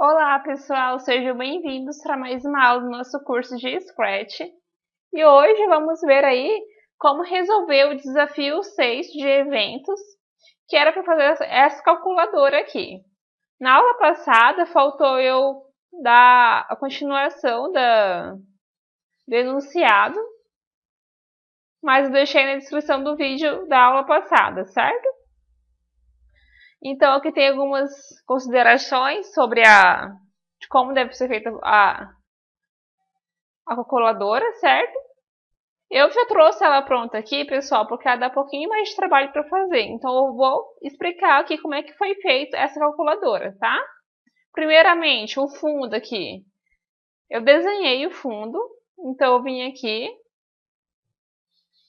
Olá, pessoal, sejam bem-vindos para mais uma aula do nosso curso de Scratch. E hoje vamos ver aí como resolver o desafio 6 de eventos, que era para fazer essa calculadora aqui. Na aula passada, faltou eu dar a continuação do enunciado, mas eu deixei na descrição do vídeo da aula passada, certo? Então, aqui tem algumas considerações sobre de como deve ser feita a calculadora, certo? Eu já trouxe ela pronta aqui, pessoal, porque ela dá um pouquinho mais de trabalho para fazer. Então, eu vou explicar aqui como é que foi feita essa calculadora, tá? Primeiramente, o fundo aqui. Eu desenhei o fundo, então eu vim aqui,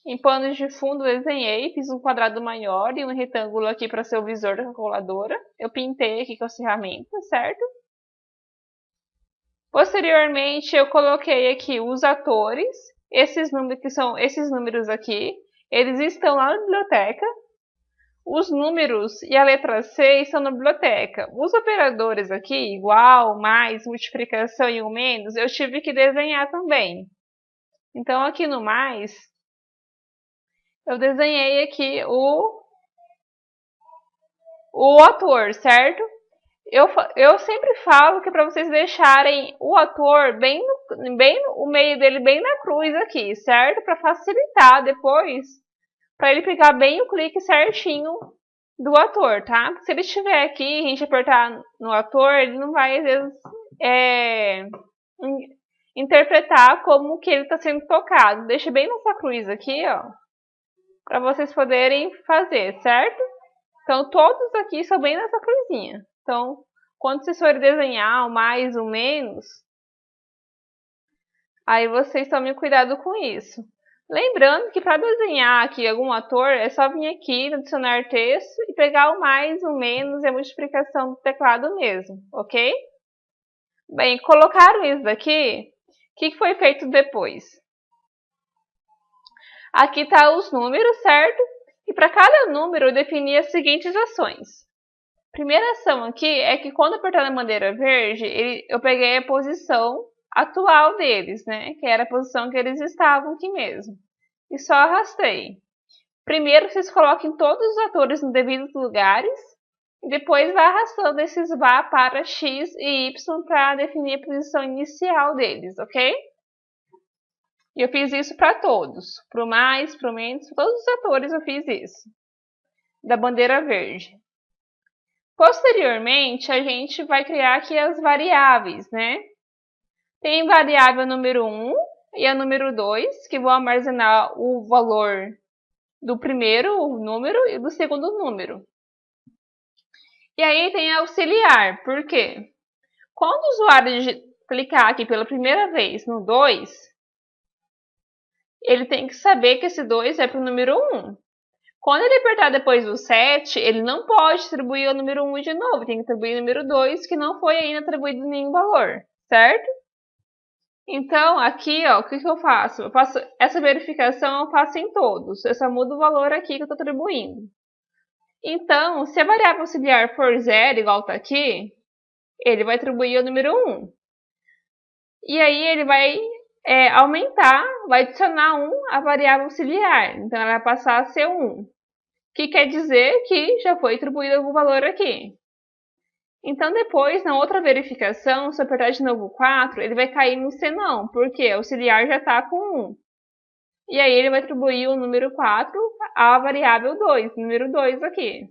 em panos de fundo desenhei, fiz um quadrado maior e um retângulo aqui para ser o visor da calculadora. Eu pintei aqui com as ferramentas, certo? Posteriormente, eu coloquei aqui os atores. Esses números que são esses números aqui, eles estão lá na biblioteca. Os números e a letra C estão na biblioteca. Os operadores aqui, igual, mais, multiplicação e o menos, eu tive que desenhar também. Então, aqui no mais, eu desenhei aqui o ator, certo? Eu sempre falo que é para vocês deixarem o ator bem o meio dele bem na cruz aqui, certo? Para facilitar depois, para ele pegar bem o clique certinho do ator, tá? Se ele estiver aqui e a gente apertar no ator, ele não vai, às vezes, interpretar como que ele está sendo tocado. Deixa bem nessa cruz aqui, ó, para vocês poderem fazer, certo? Então, todos aqui são bem nessa cruzinha. Então, quando vocês forem desenhar o mais, o menos, aí vocês tomem cuidado com isso. Lembrando que para desenhar aqui algum ator, é só vir aqui no adicionar texto e pegar o mais, o menos e a multiplicação do teclado mesmo, ok? Bem, colocaram isso daqui, o que foi feito depois? Aqui está os números, certo? E para cada número eu defini as seguintes ações. Primeira ação aqui é que quando apertar na bandeira verde, eu peguei a posição atual deles, né? Que era a posição que eles estavam aqui mesmo. E só arrastei. Primeiro, vocês coloquem todos os atores nos devidos lugares. E depois vai arrastando esses vá para X e Y para definir a posição inicial deles, ok? E eu fiz isso para todos. Para o mais, para o menos, para todos os atores eu fiz isso. Da bandeira verde. Posteriormente, a gente vai criar aqui as variáveis, né? Tem variável número 1 e a número 2, que vão armazenar o valor do primeiro número e do segundo número. E aí tem auxiliar, por quê? Quando o usuário clicar aqui pela primeira vez no 2, ele tem que saber que esse 2 é para o número 1. Quando ele apertar depois do 7, ele não pode atribuir o número 1 de novo, tem que atribuir o número 2, que não foi ainda atribuído nenhum valor, certo? Então, aqui, ó, o que eu faço? Eu faço essa verificação, eu faço em todos. Eu só mudo o valor aqui que eu estou atribuindo. Então, se a variável auxiliar for 0, igual está aqui, ele vai atribuir o número 1. E aí, ele vai aumentar, vai adicionar 1 à variável auxiliar. Então, ela vai passar a ser 1. Que quer dizer que já foi atribuído algum valor aqui. Então, depois, na outra verificação, se eu apertar de novo 4, ele vai cair no senão, porque o auxiliar já está com 1. E aí, ele vai atribuir o número 4 à variável 2, número 2 aqui,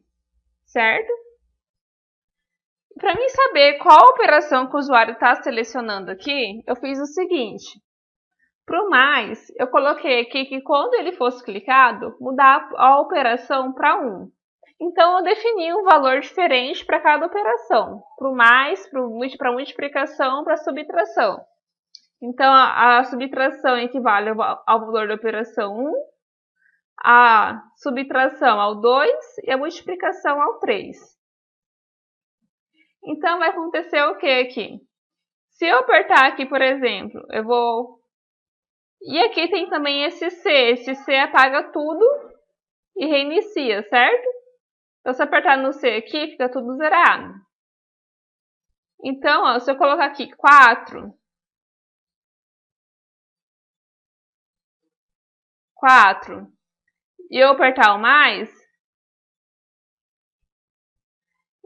certo? Para mim saber qual operação que o usuário está selecionando aqui, eu fiz o seguinte. Para o mais, eu coloquei aqui que quando ele fosse clicado, mudar a operação para 1. Então, eu defini um valor diferente para cada operação. Para o mais, para multiplicação, para subtração. Então, a subtração equivale ao valor da operação 1, a subtração ao 2 e a multiplicação ao 3. Então, vai acontecer o que aqui? Se eu apertar aqui, por exemplo, eu vou... E aqui tem também esse C. Esse C apaga tudo e reinicia, certo? Então, se apertar no C aqui, fica tudo zerado. Então, ó, se eu colocar aqui 4, e eu apertar o mais,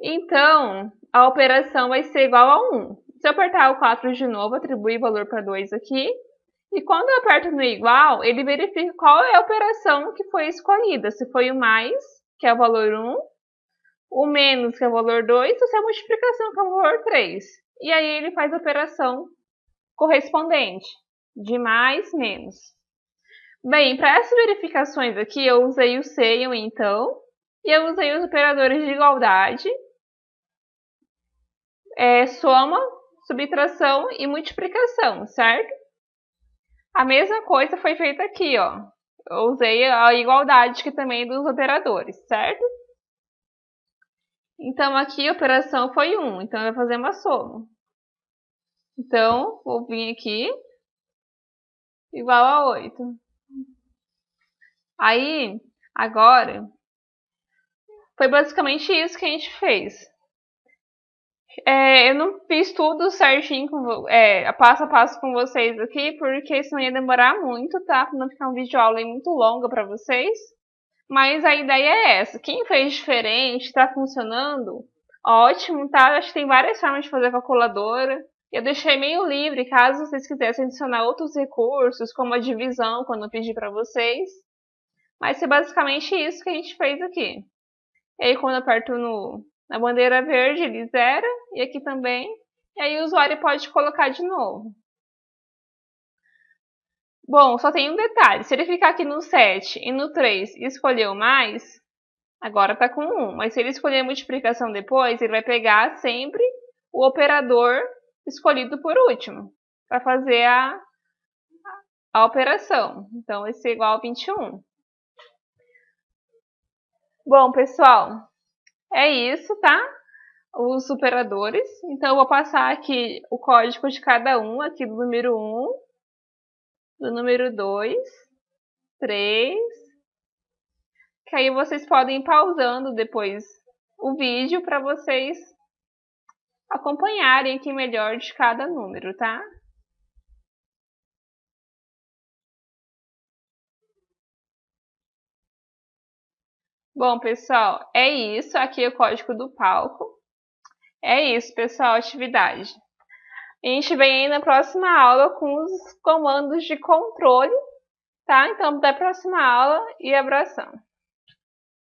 então a operação vai ser igual a 1. Se eu apertar o 4 de novo, atribuir valor para 2 aqui, e quando eu aperto no igual, ele verifica qual é a operação que foi escolhida, se foi o mais, que é o valor 1, o menos, que é o valor 2, ou se é a multiplicação, que é o valor 3. E aí ele faz a operação correspondente, de mais, menos. Bem, para essas verificações aqui, eu usei o se e o então, e eu usei os operadores de igualdade, soma, subtração e multiplicação, certo? A mesma coisa foi feita aqui, ó. Eu usei a igualdade aqui também dos operadores, certo? Então, aqui a operação foi 1, então eu vou fazer uma soma. Então, vou vir aqui, igual a 8. Aí, agora, foi basicamente isso que a gente fez. Eu não fiz tudo certinho, passo a passo com vocês aqui, porque senão ia demorar muito, tá? Pra não ficar um vídeo aula muito longa para vocês. Mas a ideia é essa. Quem fez diferente, tá funcionando, ótimo, tá? Acho que tem várias formas de fazer a calculadora. Eu deixei meio livre, caso vocês quisessem adicionar outros recursos, como a divisão, quando eu pedi para vocês. Mas é basicamente isso que a gente fez aqui. E aí, quando eu aperto na bandeira verde, ele zera, e aqui também. E aí o usuário pode colocar de novo. Bom, só tem um detalhe. Se ele ficar aqui no 7 e no 3 e escolher o mais, agora está com 1. Mas se ele escolher a multiplicação depois, ele vai pegar sempre o operador escolhido por último, para fazer a operação. Então, vai ser igual a 21. Bom, pessoal, é isso, tá? Os operadores. Então, eu vou passar aqui o código de cada um, aqui do número 1, do número 2, 3, que aí vocês podem ir pausando depois o vídeo para vocês acompanharem aqui melhor de cada número, tá? Bom, pessoal, é isso. Aqui é o código do palco. É isso, pessoal, atividade. A gente vem aí na próxima aula com os comandos de controle, tá? Então, até a próxima aula e abração.